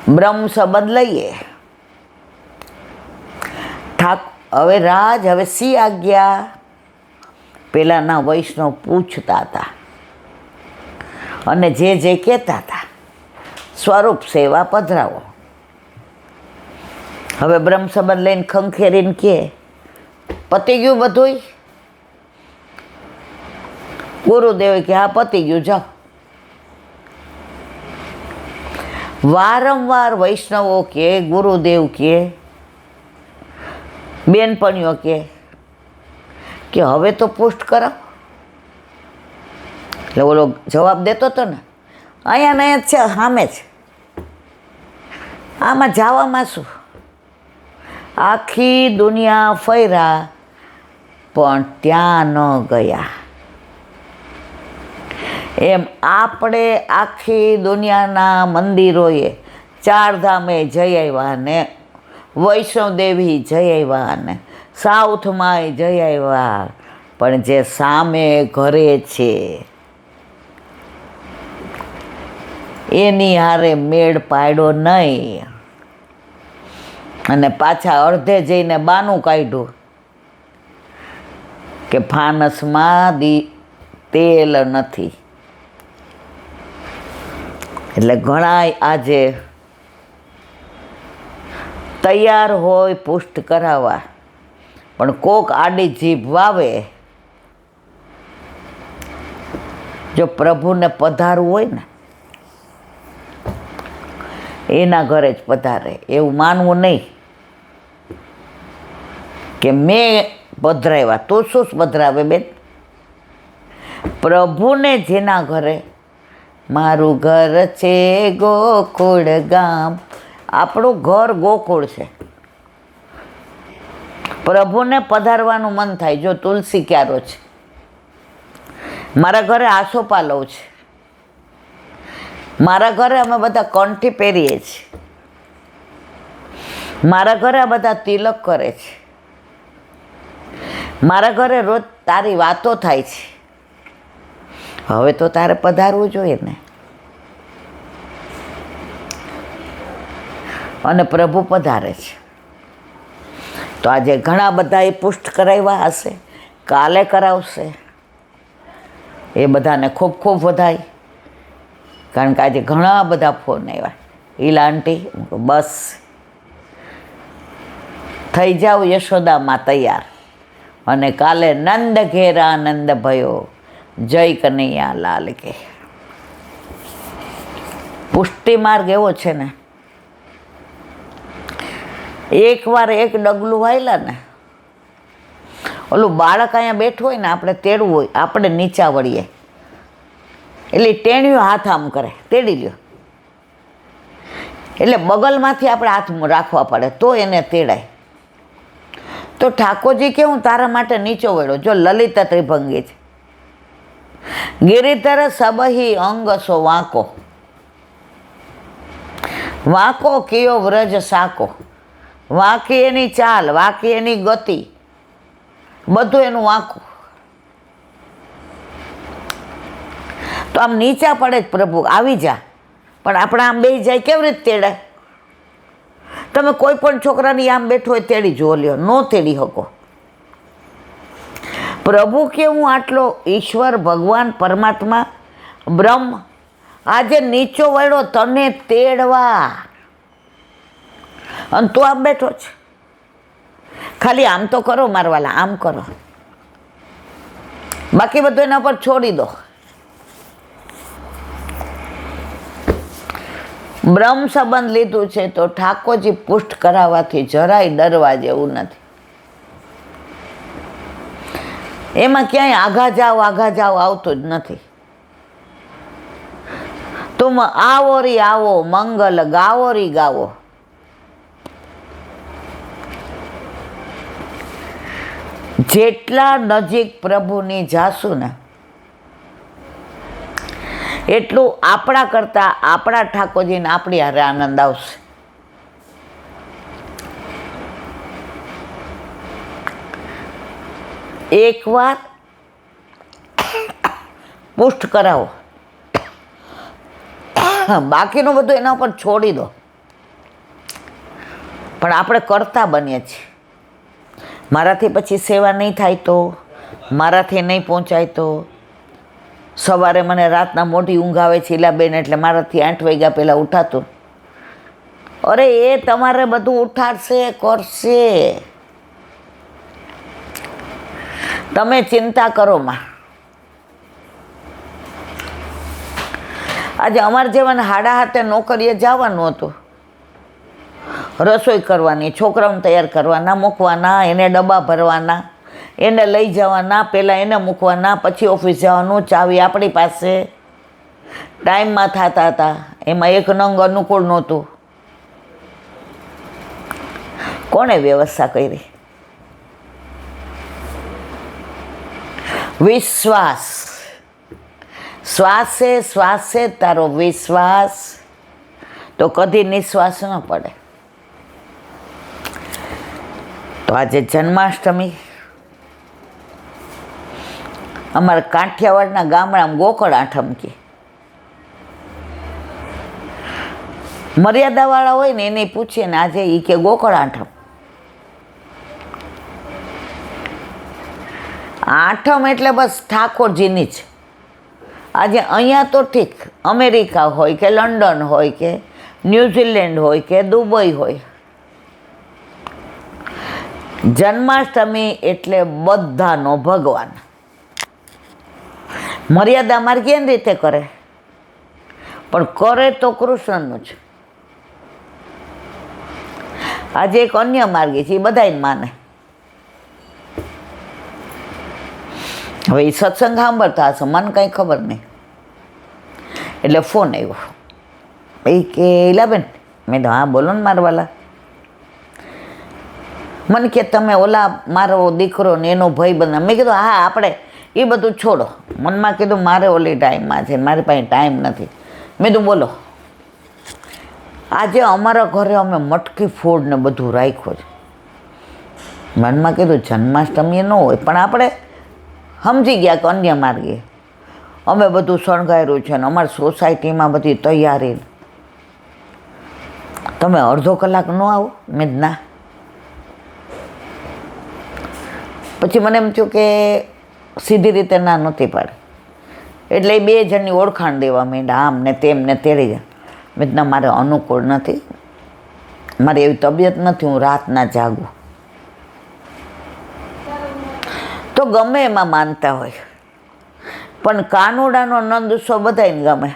બ્રહ્મ સંબંધ લઈએ. હવે સી આજ્ઞા પેલાના વૈષ્ણવ પૂછતા હતા અને જે કહેતા હતા સ્વરૂપ સેવા પધરાવો. હવે બ્રહ્મ સંબંધ લઈને ખંખેરીને કહે પતી ગયું બધુંય. ગુરુદેવ કે હા પતી ગયું જાઓ. વારંવાર વૈષ્ણવો કે ગુરુદેવ કે બેનપણીઓ કે હવે તો પુષ્ટ કરાવ. એટલે ઓલો જવાબ દેતો હતો ને અહીંયા ને અહીંયા જ છે, સામે જ. આમાં જવામાં શું, આખી દુનિયા ફર્યા પણ ત્યાં ન ગયા. એમ આપણે આખી દુનિયાના મંદિરોએ ચારધામે જઈ આવ્યા ને વૈષ્ણોદેવી જઈ આવ્યા ને સાઉથમાં જઈ આવ્યા, પણ જે સામે ઘરે છે એની હારે મેળ પાડ્યો નહીં. અને પાછા અડધે જઈને બાનું કાઢ્યું કે ફાનસમાં તેલ નથી. એટલે ઘણાય આજે તૈયાર હોય પુષ્ટ કરાવવા, પણ કોક આડી જીભ વાવે. જો પ્રભુને પધારવું હોય ને એના ઘરે જ પધારે. એવું માનવું નહીં કે મેં પધરાવ્યા. તો શું પધરાવે બેન? પ્રભુને જેના ઘરે, મારું ઘર છે ગોકુળ ગામ, આપણું ઘર ગોકુળ છે. પ્રભુને પધારવાનું મન થાય. જો તુલસી ક્યારો છે, મારા ઘરે આસોપાલવ છે, મારા ઘરે અમે બધા કંઠી પહેરીએ છીએ, મારા ઘરે આ બધા તિલક કરે છે, મારા ઘરે રોજ તારી વાતો થાય છે. હવે તો તારે પધારવું જોઈએ ને. અને પ્રભુ પધારે છે. તો આજે ઘણા બધાએ પુષ્ટ કરાવ્યા હશે, કાલે કરાવશે. એ બધાને ખૂબ ખૂબ વધાય. કારણ કે આજે ઘણા બધા ફોન આવ્યા. ઈલા આંટી બસ થઈ જાઓ યશોદામાં તૈયાર, અને કાલે નંદ ઘેરા આનંદ ભયો, જય કનૈયા લાલ કે. પુષ્ટિ માર્ગ એવો છે ને, એકવાર એક ડગલું વાયલા ને, ઓલું બાળક અહીંયા બેઠું હોય ને, આપણે તેડવું હોય, આપણે નીચા વળીએ એટલે ટેણિયો હાથ આમ કરે, તેડી લ્યો. એટલે બગલમાંથી આપણે હાથ રાખવા પડે તો એને તેડાય. તો ઠાકોરજી કેવું તારા માટે નીચો વળ્યો. જો લલિત ત્રિભંગી છે, ગિરિધર સબહી અંગ સો વાંકો, વાંકો કિયો વ્રજ સાકો. વાંકી એની ચાલ, વાંકી એની ગતિ, બધું એનું વાંકું. તો આમ નીચા પડે જ પ્રભુ આવી જા, પણ આપણે આમ બેસી જાય કેવી રીતે તેડાય? તમે કોઈ પણ છોકરાની આમ બેઠો હોય તેડી જુઓ લ્યો, ન તેડી શકો. પ્રભુ કે હું આટલો ઈશ્વર ભગવાન પરમાત્મા બ્રહ્મ આજે નીચો વળ્યો તને તેડવા, અને તું આમ બેઠો છે. ખાલી આમ તો કરો મારવાલા, આમ કરો, બાકી બધું એના પર છોડી દો. બ્રહ્મ સંબંધ લીધું છે તો ઠાકોરજી પુષ્ટ કરાવવાથી જરાય ડરવા જેવું નથી. એમાં ક્યાંય આઘા જાઓ આવતું જ નથી. તુમ આવો રી આવો, મંગલ ગાવો રી ગાવો. જેટલા નજીક પ્રભુની જાશું ને એટલું આપણા કરતાં આપણા ઠાકોરજીને આપણી હારે આનંદ આવશે. એકવાર પુષ્ટ કરાવો, બાકીનું બધું એના પર છોડી દો. પણ આપણે કરતા બનીએ છીએ. મારાથી પછી સેવા નહીં થાય તો, મારાથી નહીં પહોંચાય તો, સવારે મને રાતના મોટી ઊંઘ આવે છે ઈલાબેન, એટલે મારાથી 8 વાગ્યા પહેલાં ઉઠાતું. અરે એ તમારે બધું ઉઠાડશે, કરશે. તમે ચિંતા કરો માં. આજે અમારે જેવાને હાડા હાથે નોકરીએ જવાનું હતું. રસોઈ કરવાની, છોકરાઓને તૈયાર કરવાના, મૂકવાના, એને ડબ્બા ભરવાના, એને લઈ જવાના, પહેલાં એને મૂકવાના, પછી ઓફિસ જવાનું, ચાવી આપણી પાસે. ટાઈમમાં થતા હતા. એમાં એક નંગ અનુકૂળ નહોતું. કોણે વ્યવસ્થા કરી? વિશ્વાસ. શ્વાસે શ્વાસે તારો વિશ્વાસ, તો કદી નિશ્વાસ ન પડે. તો આજે જન્માષ્ટમી અમારા કાઠિયાવાડના ગામડામાં ગોકળ આઠમ કે મર્યાદાવાળા હોય ને એને પૂછીએ ને આજે એ કે ગોકળ આઠમ. આઠમ એટલે બસ ઠાકોરજીની જ. આજે અહીંયા તો ઠીક, અમેરિકા હોય કે લંડન હોય કે ન્યૂઝીલેન્ડ હોય કે દુબઈ હોય, જન્માષ્ટમી એટલે બધાનો ભગવાન. મર્યાદા માર્ગ કેવી રીતે કરે? પણ કરે તો કૃષ્ણનું જ. આજે એક અન્ય માર્ગી છે, એ બધાય માને. હવે એ સત્સંગ સાંભળતા હશે, મને કંઈ ખબર નહીં. એટલે ફોન આવ્યો, એ કે ઈલાબેન. મેં તો હા બોલો ને મારવાલા. મને કે તમે ઓલા મારો દીકરો ને એનો ભાઈ બના. મેં કીધું હા આપણે એ બધું છોડો. મનમાં કીધું મારે ઓલી ટાઈમમાં છે, મારી પાસે ટાઈમ નથી. મેં તો બોલો, આજે અમારા ઘરે અમે મટકી ફોડ ને બધું રાખ્યું છે. મનમાં કીધું જન્માષ્ટમી ન હોય, પણ આપણે સમજી ગયા કે અન્ય માર્ગે અમે બધું શણગાર્યું છે ને અમારી સોસાયટીમાં બધી તૈયારી. તમે અડધો કલાક ન આવો? મેં ના. પછી મને એમ થયું કે સીધી રીતે ના નહોતી પાડી, એટલે એ 2 જણની ઓળખાણ દેવા માંડ્યા, આમ ને તેમ ને તેડી જાય. મેં ના, મારે અનુકૂળ નથી, મારી એવી તબિયત નથી, હું રાત ના જાગું. તો ગમે એમાં માનતા હોય, પણ કાનુડાનો નંદ ઉત્સવ બધાને ગમે.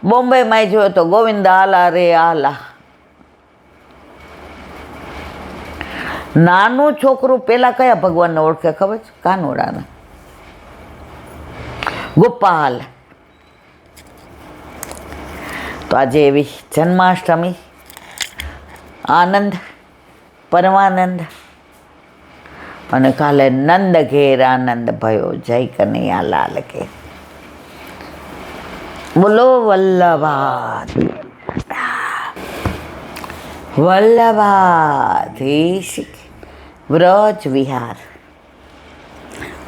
બોમ્બેમાં જોયો તો ગોવિંદા આલા રે આલા. નાનું છોકરું પેલા કયા ભગવાનને ઓળખે ખબર છે? કાનુડાને. ગોપાલ. તો આજે એવી જન્માષ્ટમી, આનંદ, પરમાનંદ, અને કાલે નંદ ઘેર આનંદ ભયો, જય કનૈયા લાલ કે. બોલો વલ્લભા વલ્લભાધીશ વ્રજ વિહાર.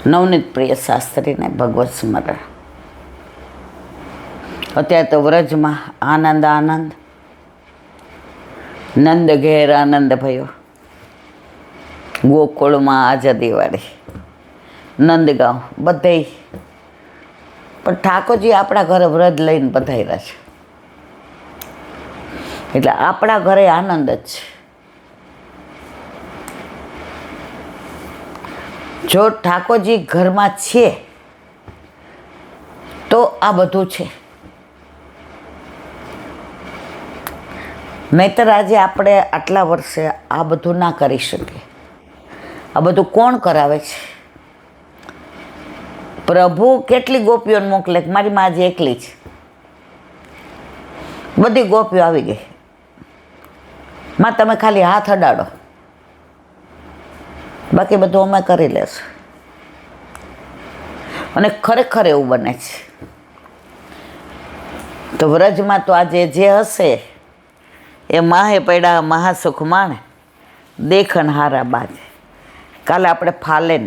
નવનીત પ્રિય શાસ્ત્રીને ભગવત સ્મરણ. અત્યારે તો વ્રજમાં આનંદ આનંદ, નંદ ઘેર આનંદ ભયો. ગોકુળમાં આજે દિવાળી, નંદગાંવ બધે. પણ ઠાકોરજી આપણા ઘરે વ્રજ લઈને પધાર્યા છે, એટલે આપણા ઘરે આનંદ જ છે. જો ઠાકોરજી ઘરમાં છે તો આ બધું છે. નહીંતર આજે આપણે આટલા વર્ષે આ બધું ના કરી શકીએ. આ બધું કોણ કરાવે છે? પ્રભુ કેટલી ગોપીઓને મોકલે. મારી માં આજે એકલી છે, બધી ગોપીઓ આવી ગઈ. માં તમે ખાલી હાથ અડાડો, બાકી બધું અમે કરી લેશું. અને ખરેખર એવું બને છે. તો વ્રજમાં તો આજે જે હશે એ માહે પડ્યા મહાસુખ માણે, દેખન હારા બાજે. કાલે આપણે ફાલેન,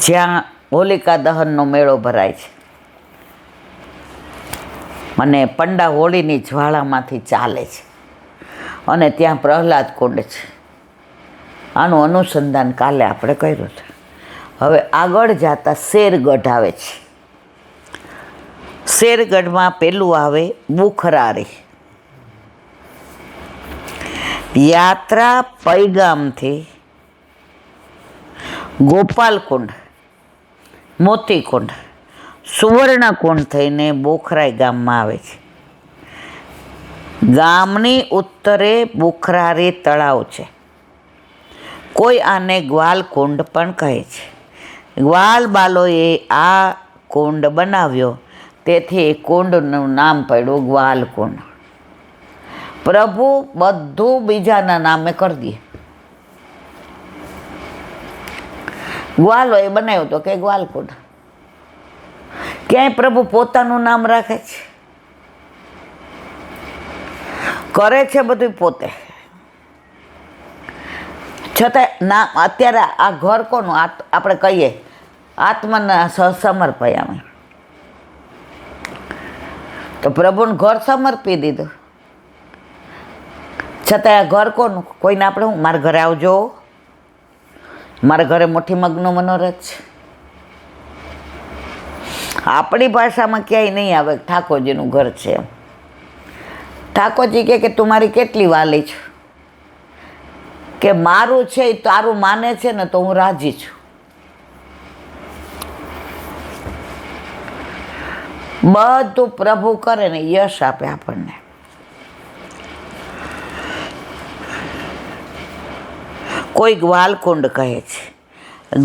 જ્યાં હોલિકા દહનનો મેળો ભરાય છે અને પંડા હોળીની જ્વાળામાંથી ચાલે છે. અને ત્યાં પ્રહલાદ કુંડ છે. આનું અનુસંધાન કાલે આપણે કર્યું છે. હવે આગળ જતા શેરગઢ આવે છે. શેરગઢમાં પેલું આવે બુખરારી. યાત્રા પૈગામથી ગોપાલકુંડ, મોતીકુંડ, સુવર્ણકુંડ થઈને બોખરાઈ ગામમાં આવે છે. ગામની ઉત્તરે બુખરારી તળાવ છે. કોઈ આને ગ્વાલકુંડ પણ કહે છે. ગ્વાલબાલોએ આ કુંડ બનાવ્યો, તેથી એ કુંડનું નામ પડ્યું ગ્વાલકુંડ. પ્રભુ બધું બીજાના નામે કરી દે. ગ્વાલોએ બનાવ્યો તો કે ગ્વાલકુંડ. ક્યાંય પ્રભુ પોતાનું નામ રાખે છે? કરે છે બધું પોતે, છતાં નામ અત્યારે આ ઘર કોનું? આપણે કહીએ આત્માના સમર્પાય. અમે તો પ્રભુને ઘર સમર્પી દીધું, છતાં આ ઘર કોનું? કોઈને આપણે હું મારા ઘરે આવજો, મારા ઘરે મોટી મગનો મનોરથ છે. આપણી ભાષામાં ક્યાંય નહીં આવે ઠાકોરજીનું ઘર છે એમ. ઠાકોરજી કે તું મારી કેટલી વાલી છું, કે મારું છે એ તારું માને છે ને તો હું રાજી છું. બધું પ્રભુ કરે ને યશ આપે આપણને. કોઈ ગ્વાલકુંડ કહે છે.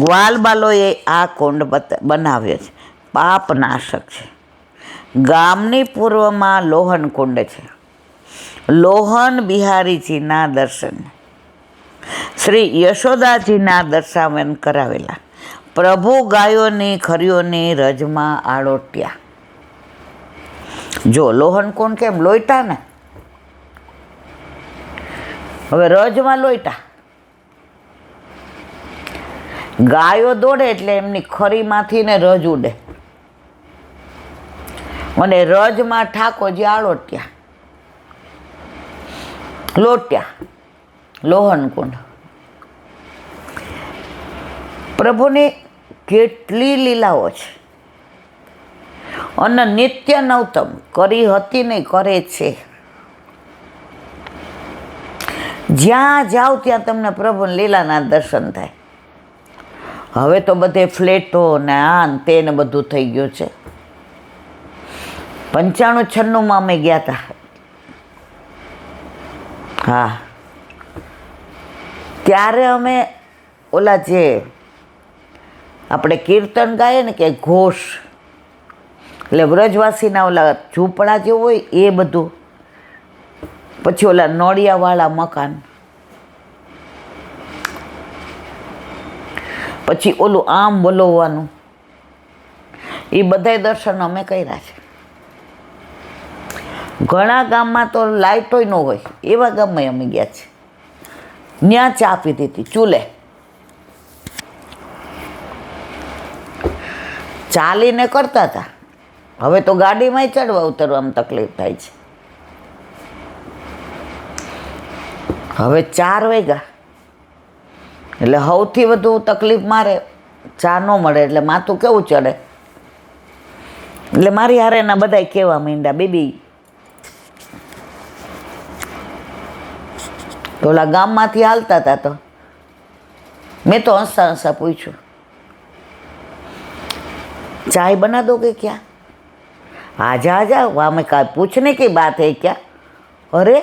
ગ્વાલબાલોએ આ કુંડ બનાવ્યો છે. પાપનાશક છે. ગામની પૂર્વમાં લોહન કુંડ છે. લોહન બિહારીજીના દર્શન, શ્રી યશોદાજીના દર્શાવન કરાવેલા. પ્રભુ ગાયોની ખરીઓની રજમાં આળોટ્યા. જો લોહન કુંડ કેમ લોઈટા ને, હવે રજમાં લોઈટા. ગાયો દોડે એટલે એમની ખરીમાંથી ને રજ ઉડે, અને રજમાં ઠાકોરજી આળોટ્યા, લોટ્યા. લોહન કુંડ. પ્રભુની કેટલી લીલાઓ છે, અને નિત્ય નવતમ કરી હતી ને કરે છે. જ્યાં જાઓ ત્યાં તમને પ્રભુની લીલાના દર્શન થાય. હવે તો બધે ફ્લેટો ને આ ને તે ને બધું થઈ ગયું છે. 95-96 અમે ગયા હતા. હા, ત્યારે અમે ઓલા જે આપણે કીર્તન ગાઈએ ને કે ઘોષ, એટલે વ્રજવાસીના ઓલા ઝૂંપડા જે હોય એ બધું, પછી ઓલા નળિયાવાળા મકાન, પછી ઓલું આમ બોલવવાનું, એ બધાય દર્શન અમે કર્યા છે. ઘણા ગામમાં તો લાઇટોય ન હોય એવા ગામમાં અમે ગયા છે. ત્યાં ચા પીધી હતી ચૂલે, ચાલીને કરતા હતા. હવે તો ગાડીમાંય ચડવા ઉતરવામાં તકલીફ થાય છે. હવે 4 વાગ્યા એટલે સૌથી વધુ તકલીફ મારે ચા ન મળે એટલે માથું કેવું ચડે. એટલે મારી હારેના બધાય કહેવા માંડ્યા, બેબી તો ઓલા ગામમાંથી હાલતા હતા તો મેં તો હસતા હસતા પૂછ્યું, चाय बना दोगे क्या? आजा आजा, वहाँ में का पूछने की बात है क्या? अरे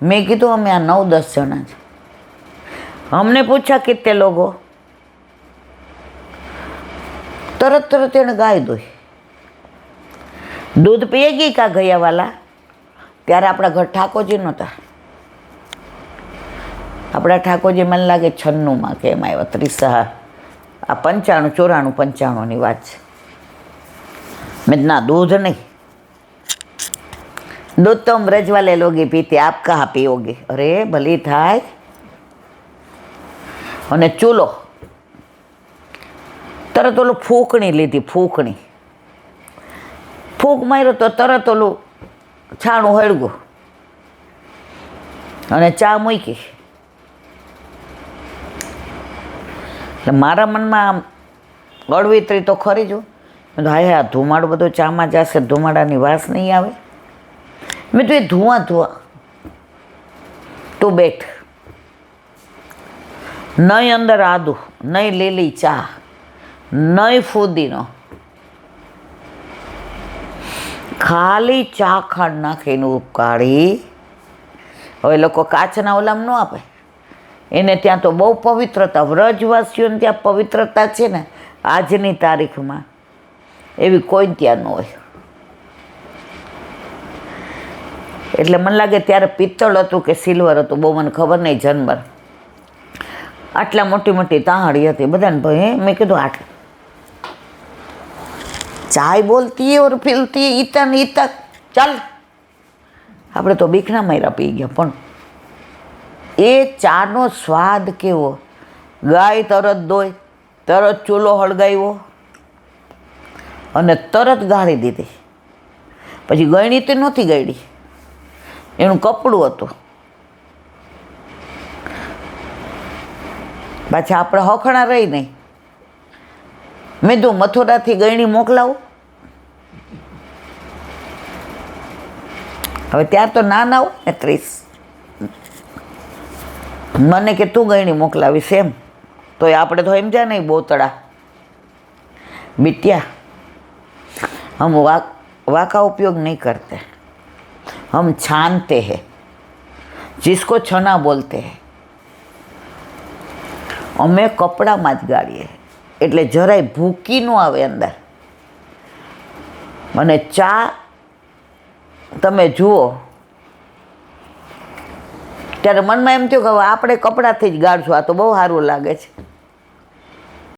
मैं कीधु हमें यहाँ 9-10 जना है. हमने पूछा कितने लोग हो, तरत तरत એને ગાય દોઈ. दूध पिएगी का गया वाला? ત્યારે આપણા ઘર ઠાકોરજી નહોતા. આપણા ઠાકોરજી મને લાગે 96માં કે એમ આવ્યા, 30 આ 95, 94, 95ની વાત છે. મેં ના दूध नहीं, दूध तो हम ब्रज वाले लोग ही पीते, आप कहाँ पियोगे? अरे भली थाय. અને ચૂલો તરત ઓલું ફૂંકણી લીધી, ફૂંકણી ફૂંક માર્યો તો તરત ઓલું છાણું હળગું. અને ચા મૂકી. એટલે મારા મનમાં આમ અળવિતરી તો ખરી જ. હાય હા ધુમાડો બધો ચામાં જશે, ધુમાડાની વાસ નહીં આવે. મેં તો એ ધુઆ તું બેઠ. નહીં અંદર આદુ, નહીં લીલી ચા, નહીં ફુદીનો, ખાલી ચા ખાંડ નાખીને કાઢી. હવે લોકો કાચના ઓલામ ન આપે, એને ત્યાં તો બહુ પવિત્રતા, વ્રજવાસીઓને ત્યાં પવિત્રતા છે ને આજની તારીખમાં એવી કોઈ ત્યાં ન હોય. એટલે મને લાગે ત્યારે પિત્તળ હતું કે સિલ્વર હતું, બહુ મને ખબર નહીં. જન્મર આટલા મોટી મોટી તાહડી હતી બધાને. ભાઈ મેં કીધું આટલું ચાય બોલતી ઓર પીલતી ઈતા ને ઈતા. ચાલ આપણે તો બીકના માર્યા પી ગયા. પણ એ ચાનો સ્વાદ કેવો! ગાય તરત દોય, તરત ચૂલો હળગાવ્યો અને તરત ગાળી દીધી. પછી ગળી તે નહોતી ગળી, એનું કપડું હતું. પાછા આપણે હખણા રહી નહીં. મેં તો મથુરાથી ગયણી મોકલાવું. હવે ત્યાર તો નાના હોય ને 30. મને કે તું ગયણી મોકલાવીશ એમ, તો આપણે તો એમ જાય નહીં બોતડા. बिटिया हम वाका उपयोग नहीं करते, हम छानते हैं, जिसको छना बोलते हैं. અમે કપડામાં જ ગાળીએ એટલે જરાય ભૂકી ન આવે અંદર. અને ચા તમે જુઓ ત્યારે મનમાં એમ થયું કે હવે આપણે કપડાથી જ ગાળશું, આ તો બહુ સારું લાગે છે.